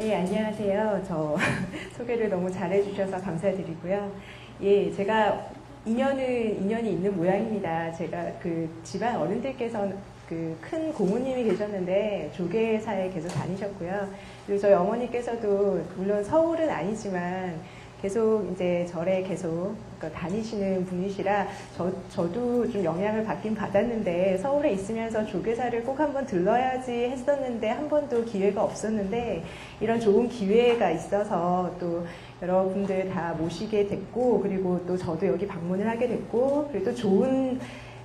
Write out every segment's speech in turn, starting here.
네, 안녕하세요. 저 소개를 너무 잘해주셔서 감사드리고요. 예, 제가 인연이 있는 모양입니다. 제가 그 집안 어른들께서 그 큰 고모님이 계셨는데 조계사에 계속 다니셨고요. 그리고 저희 어머니께서도 물론 서울은 아니지만 계속 이제 절에 계속 다니시는 분이시라 저도 좀 영향을 받긴 받았는데 서울에 있으면서 조계사를 꼭 한번 들러야지 했었는데 한 번도 기회가 없었는데 이런 좋은 기회가 있어서 또 여러분들 다 모시게 됐고 그리고 또 저도 여기 방문을 하게 됐고 그리고 또 좋은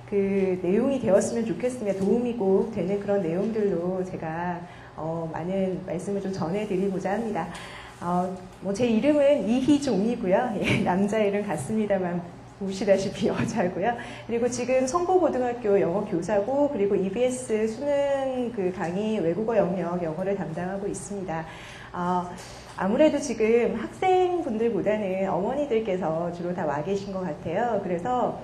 그 내용이 되었으면 좋겠습니다. 도움이 꼭 되는 그런 내용들로 제가 많은 말씀을 좀 전해드리고자 합니다. 뭐 제 이름은 이희종이고요. 예, 남자 이름 같습니다만 보시다시피 여자고요. 그리고 지금 성보고등학교 영어 교사고 그리고 EBS 수능 그 강의 외국어 영역 영어를 담당하고 있습니다. 아무래도 지금 학생분들보다는 어머니들께서 주로 다 와 계신 것 같아요. 그래서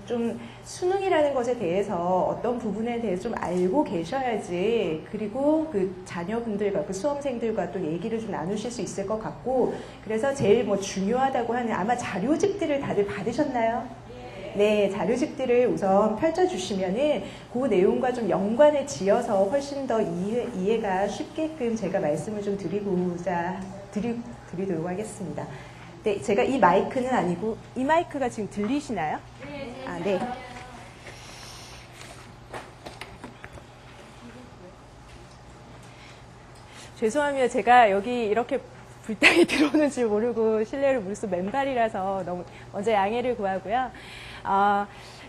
좀 수능이라는 것에 대해서 어떤 부분에 대해서 좀 알고 계셔야지 그리고 그 자녀분들과 그 수험생들과 또 얘기를 좀 나누실 수 있을 것 같고 그래서 제일 뭐 중요하다고 하는 아마 자료집들을 다들 받으셨나요? 네, 자료집들을 우선 펼쳐주시면은 그 내용과 좀 연관을 지어서 훨씬 더 이해가 쉽게끔 제가 말씀을 좀 드리도록 하겠습니다. 네, 제가 이 마이크는 아니고 이 마이크가 지금 들리시나요? 아, 네. 죄송합니다. 제가 여기 이렇게 불당이 들어오는 줄 모르고 실례를 무릅쓰 맨발이라서 너무 먼저 양해를 구하고요.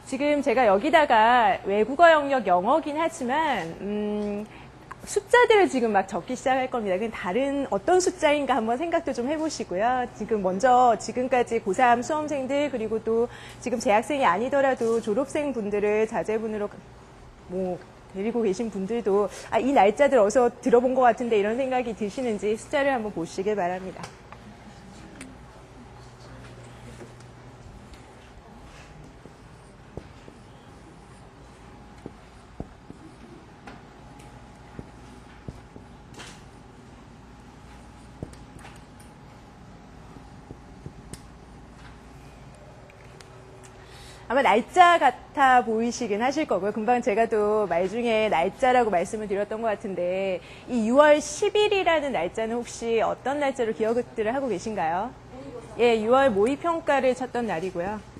지금 제가 여기다가 외국어 영역 영어긴 하지만 숫자들을 지금 막 적기 시작할 겁니다. 그냥 다른 어떤 숫자인가 한번 생각도 좀 해보시고요. 지금 먼저 지금까지 고3 수험생들 그리고 또 지금 재학생이 아니더라도 졸업생 분들을 자제분으로 뭐 데리고 계신 분들도 이 날짜들 어디서 들어본 것 같은데 이런 생각이 드시는지 숫자를 한번 보시길 바랍니다. 아마 날짜 같아 보이시긴 하실 거고요. 금방 제가 또 말 중에 날짜라고 말씀을 드렸던 것 같은데 이 6월 10일이라는 날짜는 혹시 어떤 날짜로 기억들을 하고 계신가요? 예, 6월 모의평가를 쳤던 날이고요.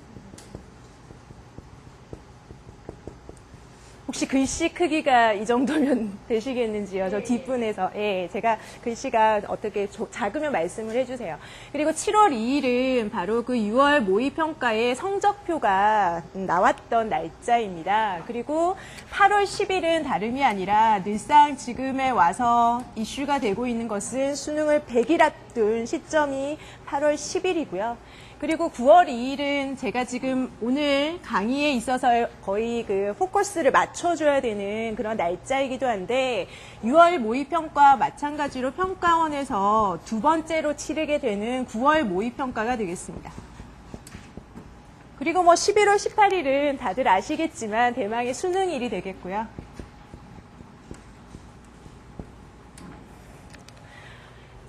혹시 글씨 크기가 이 정도면 되시겠는지요? 저 뒷분에서. 예, 제가 글씨가 어떻게 작으면 말씀을 해주세요. 그리고 7월 2일은 바로 그 6월 모의평가의 성적표가 나왔던 날짜입니다. 그리고 8월 10일은 다름이 아니라 늘상 지금에 와서 이슈가 되고 있는 것은 수능을 100일 앞둔 시점이 8월 10일이고요. 그리고 9월 2일은 제가 지금 오늘 강의에 있어서 거의 그 포커스를 맞춰줘야 되는 그런 날짜이기도 한데 6월 모의평가 마찬가지로 평가원에서 두 번째로 치르게 되는 9월 모의평가가 되겠습니다. 그리고 뭐 11월 18일은 다들 아시겠지만 대망의 수능일이 되겠고요.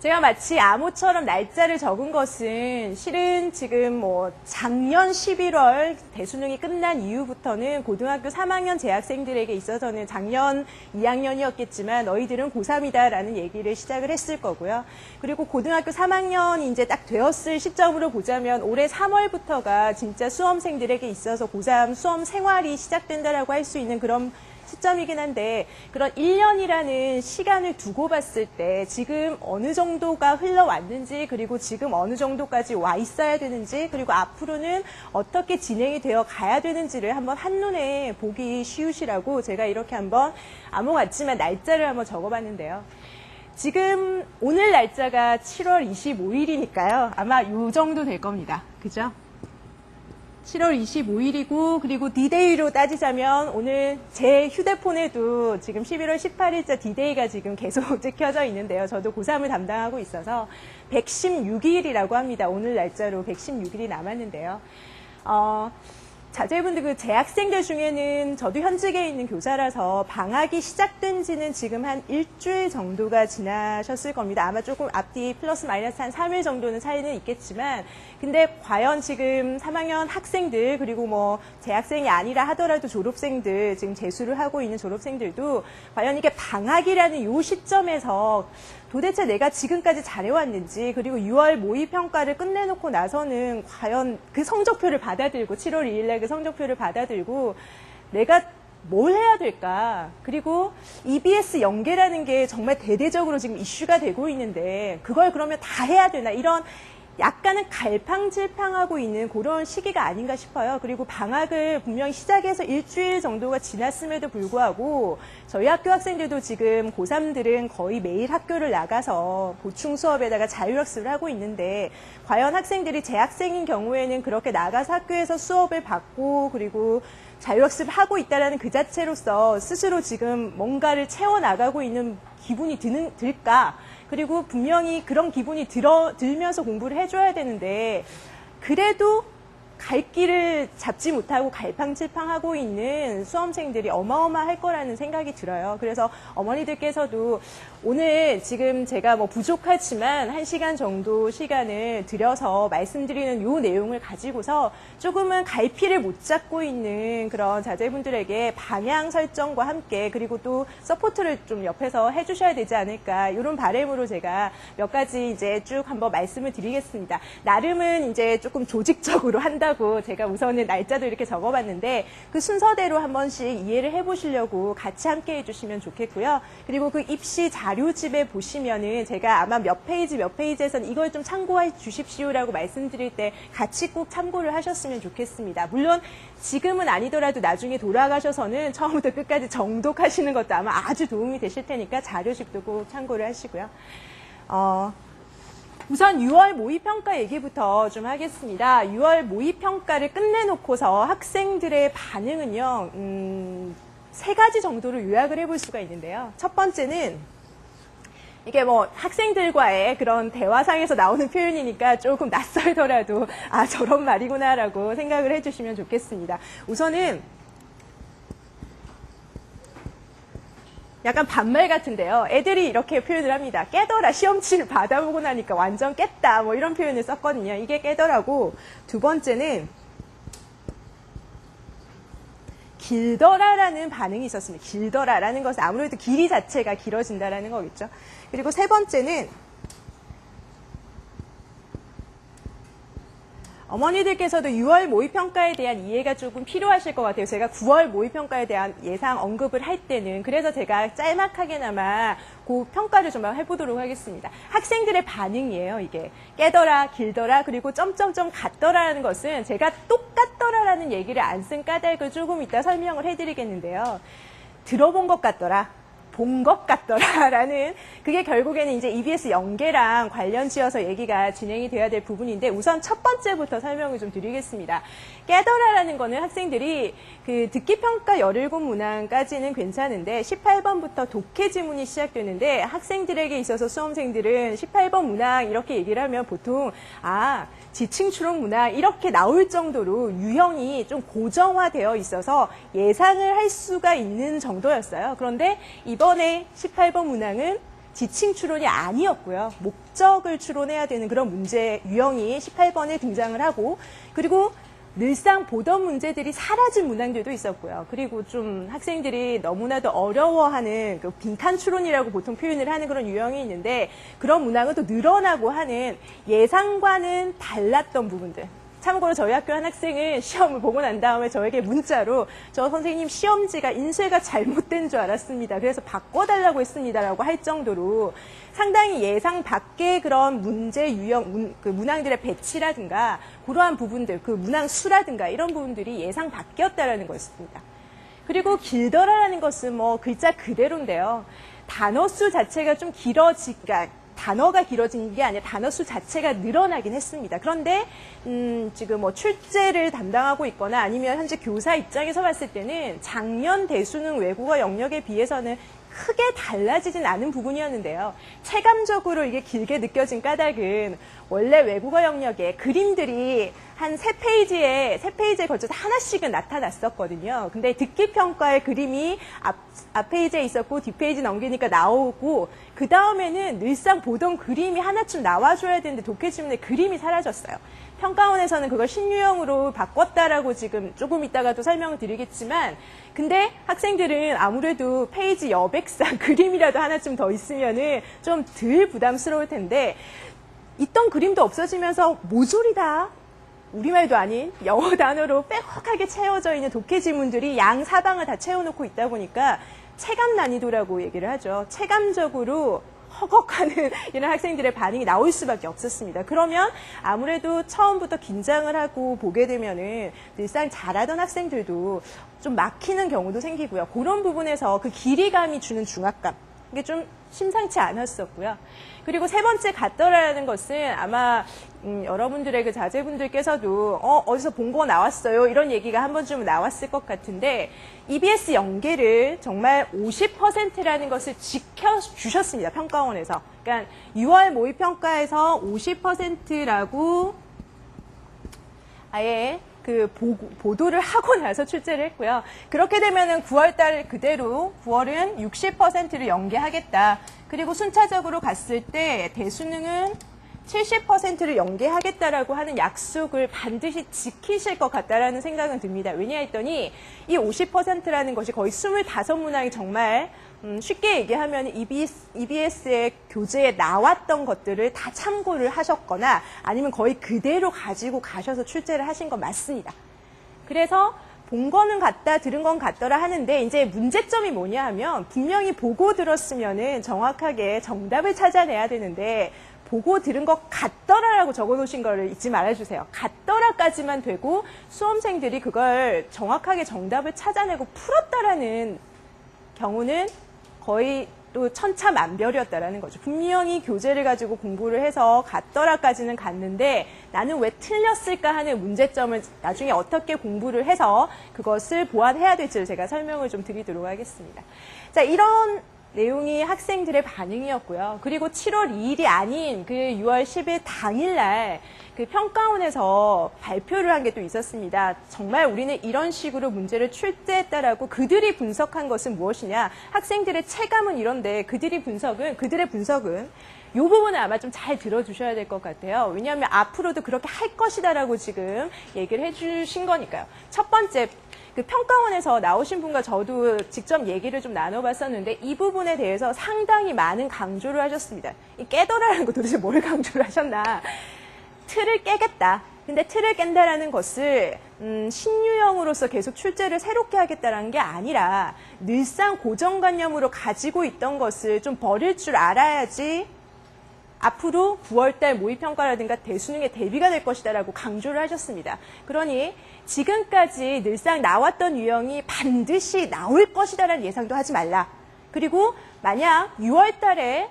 제가 마치 암호처럼 날짜를 적은 것은 실은 지금 뭐 작년 11월 대수능이 끝난 이후부터는 고등학교 3학년 재학생들에게 있어서는 작년 2학년이었겠지만 너희들은 고3이다라는 얘기를 시작을 했을 거고요. 그리고 고등학교 3학년이 이제 딱 되었을 시점으로 보자면 올해 3월부터가 진짜 수험생들에게 있어서 고3 수험 생활이 시작된다라고 할 수 있는 그런 시점이긴 한데 그런 1년이라는 시간을 두고 봤을 때 지금 어느 정도가 흘러왔는지 그리고 지금 어느 정도까지 와 있어야 되는지 그리고 앞으로는 어떻게 진행이 되어 가야 되는지를 한번 한눈에 보기 쉬우시라고 제가 이렇게 한번 암호 같지만 날짜를 한번 적어봤는데요. 지금 오늘 날짜가 7월 25일이니까요. 아마 요 정도 될 겁니다. 그죠? 7월 25일이고 그리고 D-Day로 따지자면 오늘 제 휴대폰에도 지금 11월 18일자 D-Day가 지금 계속 찍혀져 있는데요. 저도 고3을 담당하고 있어서 116일이라고 합니다. 오늘 날짜로 116일이 남았는데요. 자제분들 그 재학생들 중에는 저도 현직에 있는 교사라서 방학이 시작된 지는 지금 한 일주일 정도가 지나셨을 겁니다. 아마 조금 앞뒤 플러스 마이너스 한 3일 정도는 차이는 있겠지만, 근데 과연 지금 3학년 학생들, 그리고 뭐 재학생이 아니라 하더라도 졸업생들, 지금 재수를 하고 있는 졸업생들도 과연 이게 방학이라는 요 시점에서 도대체 내가 지금까지 잘해왔는지, 그리고 6월 모의평가를 끝내놓고 나서는 과연 그 성적표를 받아들고 7월 2일날 그 성적표를 받아들고 내가 뭘 해야 될까? 그리고 EBS 연계라는 게 정말 대대적으로 지금 이슈가 되고 있는데 그걸 그러면 다 해야 되나? 이런 약간은 갈팡질팡하고 있는 그런 시기가 아닌가 싶어요. 그리고 방학을 분명히 시작해서 일주일 정도가 지났음에도 불구하고 저희 학교 학생들도 지금 고3들은 거의 매일 학교를 나가서 보충 수업에다가 자율학습을 하고 있는데 과연 학생들이 재학생인 경우에는 그렇게 나가서 학교에서 수업을 받고 그리고 자율학습을 하고 있다는 그 자체로서 스스로 지금 뭔가를 채워나가고 있는 기분이 들까? 그리고 분명히 그런 기분이 들면서 공부를 해줘야 되는데 그래도 갈 길을 잡지 못하고 갈팡질팡하고 있는 수험생들이 어마어마할 거라는 생각이 들어요. 그래서 어머니들께서도 오늘 지금 제가 뭐 부족하지만 1시간 정도 시간을 들여서 말씀드리는 요 내용을 가지고서 조금은 갈피를 못 잡고 있는 그런 자제분들에게 방향 설정과 함께 그리고 또 서포트를 좀 옆에서 해주셔야 되지 않을까 이런 바람으로 제가 몇 가지 이제 쭉 한번 말씀을 드리겠습니다. 나름은 이제 조금 조직적으로 한다고 제가 우선은 날짜도 이렇게 적어봤는데 그 순서대로 한 번씩 이해를 해보시려고 같이 함께 해주시면 좋겠고요. 그리고 그 입시 자료집에 보시면은 제가 아마 몇 페이지에서는 이걸 좀 참고해 주십시오라고 말씀드릴 때 같이 꼭 참고를 하셨으면 좋겠습니다. 물론 지금은 아니더라도 나중에 돌아가셔서는 처음부터 끝까지 정독하시는 것도 아마 아주 도움이 되실 테니까 자료집도 꼭 참고를 하시고요. 우선 6월 모의평가 얘기부터 좀 하겠습니다. 6월 모의평가를 끝내놓고서 학생들의 반응은요, 3가지 정도로 요약을 해볼 수가 있는데요. 첫 번째는 이게 뭐 학생들과의 그런 대화상에서 나오는 표현이니까 조금 낯설더라도 아 저런 말이구나라고 생각을 해주시면 좋겠습니다. 우선은 약간 반말 같은데요. 애들이 이렇게 표현을 합니다. 깨더라. 시험지를 받아보고 나니까 완전 깼다. 뭐 이런 표현을 썼거든요. 이게 깨더라고. 두 번째는 길더라라는 반응이 있었습니다. 길더라라는 것은 아무래도 길이 자체가 길어진다라는 거겠죠. 그리고 세 번째는 어머니들께서도 6월 모의평가에 대한 이해가 조금 필요하실 것 같아요. 제가 9월 모의평가에 대한 예상 언급을 할 때는 그래서 제가 짤막하게나마 그 평가를 좀 해보도록 하겠습니다. 학생들의 반응이에요. 이게 깨더라, 길더라, 그리고 점점점 같더라라는 것은 제가 똑같더라라는 얘기를 안 쓴 까닭을 조금 이따 설명을 해드리겠는데요. 들어본 것 같더라. 본 것 같더라라는 그게 결국에는 이제 EBS 연계랑 관련 지어서 얘기가 진행이 돼야 될 부분인데 우선 첫 번째부터 설명을 좀 드리겠습니다. 깨더라라는 거는 학생들이 그 듣기평가 17문항까지는 괜찮은데 18번부터 독해 지문이 시작되는데 학생들에게 있어서 수험생들은 18번 문항 이렇게 얘기를 하면 보통 지층 추론 문항 이렇게 나올 정도로 유형이 좀 고정화되어 있어서 예상을 할 수가 있는 정도였어요. 그런데 이번에 18번 문항은 지층 추론이 아니었고요. 목적을 추론해야 되는 그런 문제 유형이 18번에 등장을 하고 그리고 늘상 보던 문제들이 사라진 문항들도 있었고요. 그리고 좀 학생들이 너무나도 어려워하는 그 빈칸 추론이라고 보통 표현을 하는 그런 유형이 있는데 그런 문항은 또 늘어나고 하는 예상과는 달랐던 부분들. 참고로 저희 학교 한 학생은 시험을 보고 난 다음에 저에게 문자로 저 선생님 시험지가 인쇄가 잘못된 줄 알았습니다. 그래서 바꿔달라고 했습니다라고 할 정도로 상당히 예상 밖의 그런 문제 유형, 그 문항들의 배치라든가 그러한 부분들, 그 문항 수라든가 이런 부분들이 예상 밖이었다라는 거였습니다. 그리고 길더라라는 것은 뭐 글자 그대로인데요. 단어 수 자체가 좀 단어가 길어진 게 아니라 단어 수 자체가 늘어나긴 했습니다. 그런데 지금 뭐 출제를 담당하고 있거나 아니면 현재 교사 입장에서 봤을 때는 작년 대수능 외국어 영역에 비해서는 크게 달라지진 않은 부분이었는데요. 체감적으로 이게 길게 느껴진 까닭은 원래 외국어 영역에 그림들이 한 3페이지에 걸쳐서 하나씩은 나타났었거든요. 근데 듣기 평가의 그림이 앞 페이지에 있었고 뒷페이지 넘기니까 나오고 그 다음에는 늘상 보던 그림이 하나쯤 나와줘야 되는데 독해지문의 그림이 사라졌어요. 평가원에서는 그걸 신유형으로 바꿨다라고 지금 조금 이따가도 설명을 드리겠지만 근데 학생들은 아무래도 페이지 여백상 그림이라도 하나쯤 더 있으면은 좀 덜 부담스러울 텐데 있던 그림도 없어지면서 모조리다. 우리말도 아닌 영어 단어로 빼곡하게 채워져 있는 독해지문들이 양 사방을 다 채워놓고 있다 보니까 체감 난이도라고 얘기를 하죠. 체감적으로 허걱하는 이런 학생들의 반응이 나올 수밖에 없었습니다. 그러면 아무래도 처음부터 긴장을 하고 보게 되면은 늘상 잘하던 학생들도 좀 막히는 경우도 생기고요. 그런 부분에서 그 길이감이 주는 중압감, 이게 좀 심상치 않았었고요. 그리고 세 번째 같더라라는 것은 아마 여러분들의 그 자제분들께서도 어디서 본 거 나왔어요 이런 얘기가 한 번쯤 나왔을 것 같은데 EBS 연계를 정말 50%라는 것을 지켜주셨습니다. 평가원에서. 그러니까 6월 모의평가에서 50%라고 아예 그 보도를 하고 나서 출제를 했고요. 그렇게 되면은 9월달 그대로 9월은 60%를 연계하겠다. 그리고 순차적으로 갔을 때 대수능은 70%를 연계하겠다라고 하는 약속을 반드시 지키실 것 같다라는 생각은 듭니다. 왜냐 했더니 이 50%라는 것이 거의 25문항이 정말 쉽게 얘기하면 EBS의 교재에 나왔던 것들을 다 참고를 하셨거나 아니면 거의 그대로 가지고 가셔서 출제를 하신 건 맞습니다. 그래서 본 거는 같다, 들은 건 같더라 하는데 이제 문제점이 뭐냐 하면 분명히 보고 들었으면은 정확하게 정답을 찾아내야 되는데 보고 들은 것 같더라라고 적어놓으신 거를 잊지 말아주세요. 같더라까지만 되고 수험생들이 그걸 정확하게 정답을 찾아내고 풀었다라는 경우는 거의 또 천차만별이었다라는 거죠. 분명히 교재를 가지고 공부를 해서 같더라까지는 갔는데 나는 왜 틀렸을까 하는 문제점을 나중에 어떻게 공부를 해서 그것을 보완해야 될지를 제가 설명을 좀 드리도록 하겠습니다. 자, 이런 내용이 학생들의 반응이었고요. 그리고 7월 2일이 아닌 그 6월 10일 당일날 그 평가원에서 발표를 한 게 또 있었습니다. 정말 우리는 이런 식으로 문제를 출제했다라고 그들이 분석한 것은 무엇이냐. 학생들의 체감은 이런데 그들의 분석은 이 부분을 아마 좀 잘 들어주셔야 될 것 같아요. 왜냐하면 앞으로도 그렇게 할 것이다라고 지금 얘기를 해주신 거니까요. 첫 번째, 그 평가원에서 나오신 분과 저도 직접 얘기를 좀 나눠봤었는데 이 부분에 대해서 상당히 많은 강조를 하셨습니다. 이 깨더라는 거 도대체 뭘 강조를 하셨나. 틀을 깨겠다. 근데 틀을 깬다라는 것을 신유형으로서 계속 출제를 새롭게 하겠다는 게 아니라 늘상 고정관념으로 가지고 있던 것을 좀 버릴 줄 알아야지 앞으로 9월달 모의평가라든가 대수능에 대비가 될 것이다라고 강조를 하셨습니다. 그러니 지금까지 늘상 나왔던 유형이 반드시 나올 것이다라는 예상도 하지 말라. 그리고 만약 6월달에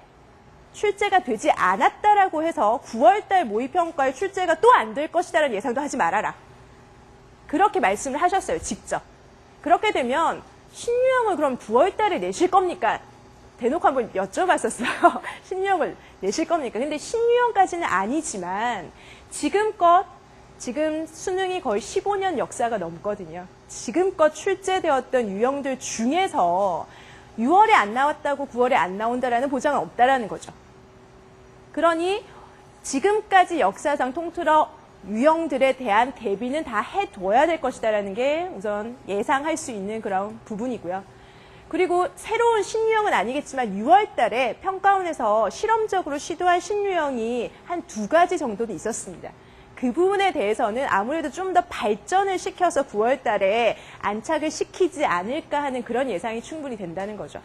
출제가 되지 않았다라고 해서 9월달 모의평가에 출제가 또 안 될 것이다라는 예상도 하지 말아라. 그렇게 말씀을 하셨어요. 직접. 그렇게 되면 신유형을 그럼 9월달에 내실 겁니까? 대놓고 한번 여쭤봤었어요. 신유형을 내실 겁니까? 근데 신유형까지는 아니지만 지금 수능이 거의 15년 역사가 넘거든요. 지금껏 출제되었던 유형들 중에서 6월에 안 나왔다고 9월에 안 나온다라는 보장은 없다라는 거죠. 그러니 지금까지 역사상 통틀어 유형들에 대한 대비는 다 해둬야 될 것이다라는 게 우선 예상할 수 있는 그런 부분이고요. 그리고 새로운 신유형은 아니겠지만 6월 달에 평가원에서 실험적으로 시도한 신유형이 한 2가지 정도는 있었습니다. 그 부분에 대해서는 아무래도 좀 더 발전을 시켜서 9월 달에 안착을 시키지 않을까 하는 그런 예상이 충분히 된다는 거죠.